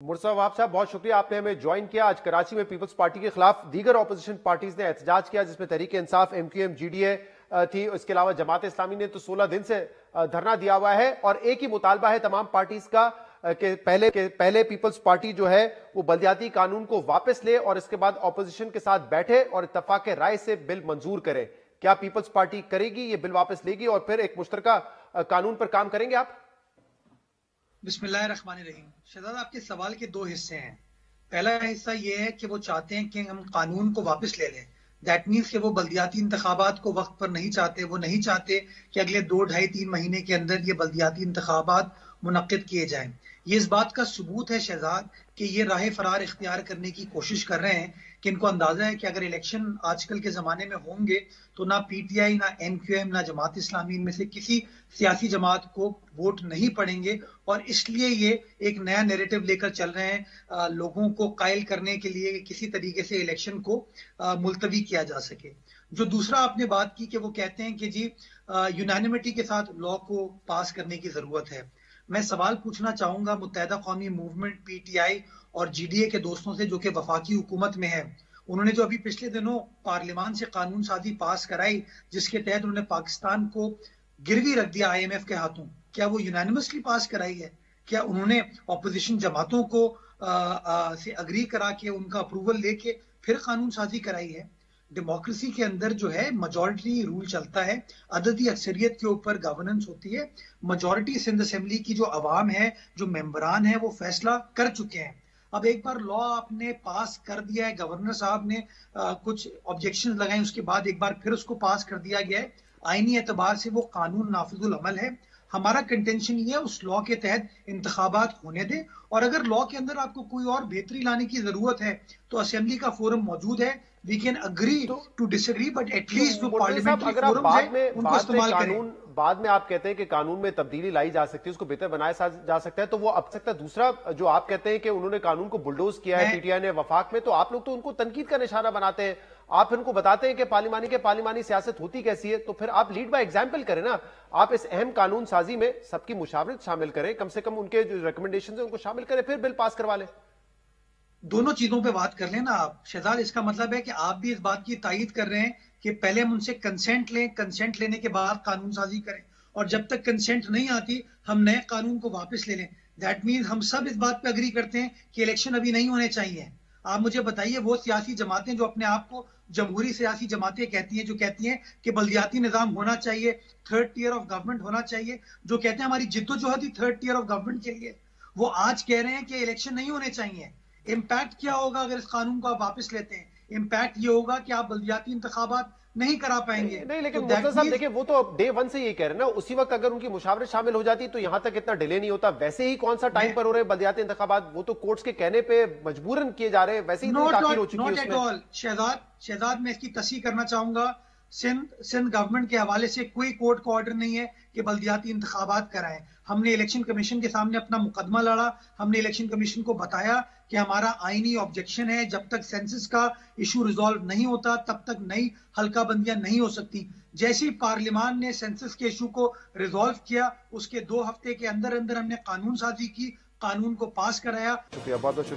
मुर्सद साहब बहुत शुक्रिया, आपने हमें ज्वाइन किया। आज कराची में पीपल्स पार्टी के खिलाफ दीगर ऑपोजिशन पार्टीज ने एहतजाज किया, जिसमें तहरीक इंसाफ, MQM, GDA थी। इसके अलावा जमात इस्लामी ने तो 16 दिन से धरना दिया हुआ है और एक ही मुतालबा है तमाम पार्टीज का कि पहले पीपल्स पार्टी जो है वो बल्दियाती कानून को वापस ले और इसके बाद ऑपोजिशन के साथ बैठे और इत्तफाक राय से बिल मंजूर करे। क्या पीपल्स पार्टी करेगी, ये बिल वापस लेगी और फिर एक मुश्तरका कानून पर काम करेंगे आप? बिस्मिल्लाहिर्रहमानिर्रहीम। शहजाद, आपके सवाल के दो हिस्से हैं। पहला हिस्सा ये है कि वो चाहते हैं कि हम कानून को वापस ले लें। दैट मीन्स कि वो बल्दियाती इंतखाबात को वक्त पर नहीं चाहते। वो नहीं चाहते कि अगले 2, 2.5, 3 महीने के अंदर ये बल्दियाती इंतखाबात मुनक्किद किए जाएं। ये इस बात का सबूत है शहजाद कि ये राह फरार इख्तियार करने की कोशिश कर रहे हैं कि इनको अंदाजा है कि अगर इलेक्शन आजकल के जमाने में होंगे तो ना PTI, ना MQM, ना जमात इस्लामी, इनमें से किसी सियासी जमात को वोट नहीं पड़ेंगे और इसलिए ये एक नया नैरेटिव लेकर चल रहे हैं लोगों को कायल करने के लिए कि किसी तरीके से इलेक्शन को मुलतवी किया जा सके। जो दूसरा आपने बात की कि वो कहते हैं कि जी यूनानिमिटी के साथ लॉ को पास करने की जरूरत है। मैं सवाल पूछना चाहूंगा मुत्तहिदा कौमी मूवमेंट, PTI और GDA के दोस्तों से जो कि वफाकी हुकूमत में है। उन्होंने जो अभी पिछले दिनों पार्लियामान से कानून साजी पास कराई जिसके तहत उन्होंने पाकिस्तान को गिरवी रख दिया IMF के हाथों, क्या वो यूनानिमसली पास कराई है? क्या उन्होंने ऑपोजिशन जमातों को से अग्री करा के उनका अप्रूवल लेके फिर कानून साजी कराई है? डेमोक्रेसी के अंदर जो है मेजॉरिटी रूल चलता है, अददी अक्सरियत के ऊपर गवर्नेंस होती है। मेजॉरिटी सिंध असेंबली की जो अवाम है, जो मेंबरान है, वो फैसला कर चुके हैं। अब एक बार लॉ आपने पास कर दिया है, गवर्नर साहब ने कुछ ऑब्जेक्शन लगाए, उसके बाद एक बार फिर उसको पास कर दिया गया है। आईनी एतबार से वो कानून नाफिजुल अमल है। हमारा कंटेंशन ये है उस लॉ के तहत इंतखाबात होने दे और अगर लॉ के अंदर आपको कोई और बेहतरी लाने की जरूरत है तो असेंबली का फोरम मौजूद है। We can agree to disagree, but at least जो पार्लियामेंट्री फोरम है उनको इस्तेमाल करें। बाद में आप कहते हैं कि कानून में तब्दीली लाई जा सकती है, उसको बेहतर बनाया जा सकता है, तो वो अब सकता है। दूसरा जो आप कहते हैं कि उन्होंने कानून को बुलडोज किया है PTI ने वफाक में, तो आप लोग तो उनको तनकीद का निशाना बनाते हैं। आप उनको बताते हैं कि पार्लिमानी सियासत होती कैसी है, तो फिर आप लीड बाय एग्जाम्पल करें ना। आप इस अहम कानून साजी में सबकी मुशावरत शामिल करें, कम से कम उनके जो रिकमेंडेशन है उनको शामिल करें, फिर बिल पास करवा लें। दोनों चीजों पे बात कर लेना आप शहजाद। इसका मतलब है कि आप भी इस बात की तायीद कर रहे हैं कि पहले हम उनसे कंसेंट लें, कंसेंट लेने के बाद कानून साजी करें और जब तक कंसेंट नहीं आती हम नए कानून को वापस ले लें। दैट मीन्स हम सब इस बात पे अग्री करते हैं कि इलेक्शन अभी नहीं होने चाहिए। आप मुझे बताइए वो सियासी जमातें जो अपने आप को जमहूरी सियासी जमातें कहती हैं, जो कहती हैं कि बल्दियाती निजाम होना चाहिए, 3rd tier ऑफ गवर्नमेंट होना चाहिए, जो कहते हैं हमारी जिद्दोजहद ही 3rd tier ऑफ गवर्नमेंट के लिए, वो आज कह रहे हैं कि इलेक्शन नहीं होने चाहिए। इम्पैक्ट क्या होगा अगर इस कानून को आप वापस लेते हैं? इम्पैक्ट ये होगा कि आप बल्दियाती इंतखाबात नहीं करा पाएंगे। नहीं, लेकिन मुर्तज़ा साहब देखिए, वो तो डे 1 से ये कह रहे हैं ना, उसी वक्त अगर उनकी मुशावरत शामिल हो जाती तो यहां तक इतना डिले नहीं होता। वैसे ही कौन सा टाइम पर हो रहे बल्दियाती इंतखाबात, वो तो कोर्ट्स के कहने पे मजबूरन किए जा रहे हैं, वैसे ही ताखीर हो चुकी है उसमें। शहजाद मैं इसकी तस्दीक करना चाहूंगा, सिंध गवर्नमेंट के हवाले से कोई कोर्ट का ऑर्डर नहीं है कि बल्दियाती इंतखाबात कराएं। हमने इलेक्शन कमीशन के सामने अपना मुकदमा लड़ा, हमने इलेक्शन कमीशन को बताया कि हमारा आईनी ऑब्जेक्शन है, जब तक सेंसस का इशू रिजॉल्व नहीं होता तब तक नई हल्का बंदियां नहीं हो सकती। जैसे ही पार्लियामान ने सेंसस के इशू को रिजॉल्व किया, उसके 2 हफ्ते के अंदर अंदर हमने कानून साजी की, कानून को पास कराया। शुक्रिया, बहुत बहुत शुक्रिया।